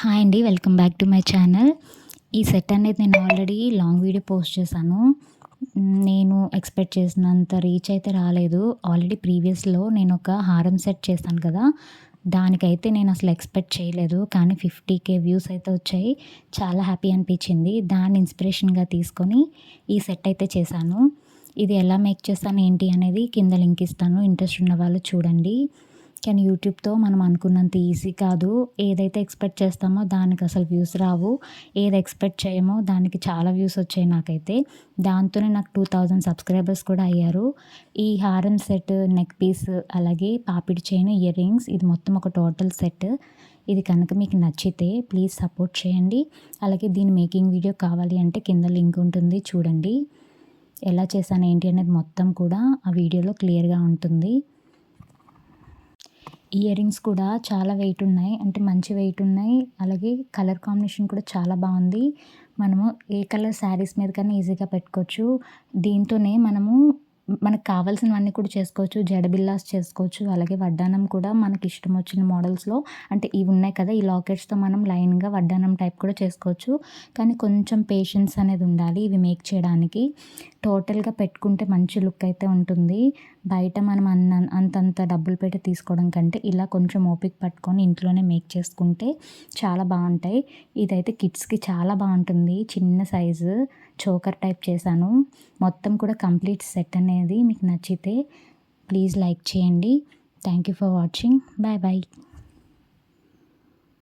Hi అండి. Welcome back to my channel. ఈ set అనేది నేను ఆల్రెడీ లాంగ్ వీడియో పోస్ట్ చేశాను. నేను ఎక్స్‌పెక్ట్ చేసినంత రీచ్ అయితే రాలేదు. ఆల్రెడీ ప్రీవియస్‌లో నేనొక హారం సెట్ చేశాను కదా! దానికైతే నేనసలు ఎక్స్‌పెక్ట్ చేయలేదు. కానీ 50,000 వ్యూస్ అయితే వచ్చాయి. చాలా హ్యాపీ అనిపించింది. దాన్ని ఇన్‌స్పిరేషన్‌గా తీసుకొని ఈ సెట్ అయితే చేశాను. ఇది ఎలా మేక్ చేశాను ఏంటి అనేది కింద లింక్ ఇస్తాను. ఇంట్రెస్ట్ ఉన్న వాళ్ళు చూడండి. కానీ యూట్యూబ్‌తో మనం అనుకున్నంత ఈజీ కాదు. ఏదైతే ఎక్స్‌పెక్ట్ చేస్తామో దానికి అసలు వ్యూస్ రావు. ఏది ఎక్స్‌పెక్ట్ చేయమో దానికి చాలా వ్యూస్ వచ్చాయి నాకైతే. దాంతోనే నాకు 2000 సబ్స్క్రైబర్స్ కూడా అయ్యారు. ఈ హారం సెట్, నెక్ పీస్, అలాగే పాపిడి చైన్, ఇయర్ రింగ్స్ ఇది మొత్తం ఒక టోటల్ సెట్. ఇది కనుక మీకు నచ్చితే ప్లీజ్ సపోర్ట్ చేయండి. అలాగే దీని మేకింగ్ వీడియో కావాలి అంటే కింద లింక్ ఉంటుంది చూడండి. ఎలా చేశాను ఏంటి అనేది మొత్తం కూడా ఆ వీడియోలో క్లియర్‌గా ఉంటుంది. ఇయర్ రింగ్స్ కూడా చాలా వెయిట్ ఉన్నాయి. అంటే మంచి వెయిట్ ఉన్నాయి. అలాగే కలర్ కాంబినేషన్ కూడా చాలా బావుంది. మనము ఏ కలర్ శారీస్ మీదకన్నా ఈజీగా పెట్టుకోవచ్చు. దీంతోనే మనకు కావాల్సినవన్నీ కూడా చేసుకోవచ్చు. జడబిల్లాస్ చేసుకోవచ్చు. అలాగే వడ్డానం కూడా మనకిష్టం వచ్చిన మోడల్స్‌లో అంటే ఇవి ఉన్నాయి కదా! ఈ లాకెట్స్‌తో మనం లైన్‌గా వడ్డానం టైప్ కూడా చేసుకోవచ్చు. కానీ కొంచెం పేషెన్స్ అనేది ఉండాలి ఇవి మేక్ చేయడానికి. టోటల్‌గా పెట్టుకుంటే మంచి లుక్ అయితే ఉంటుంది. బయట మనం అంతంత డబ్బులు పెట్టి తీసుకోవడం కంటే ఇలా కొంచెం ఓపిక పట్టుకొని ఇంట్లోనే మేక్ చేసుకుంటే చాలా బావుంటాయి. ఇదైతే కిడ్స్‌కి చాలా బావుంటుంది. చిన్న సైజు చోకర్ టైప్ చేశాను. మొత్తం కూడా కంప్లీట్ సెట్ అనేది మీకు నచ్చితే ప్లీజ్ లైక్ చేయండి. Thank you for watching. Bye bye.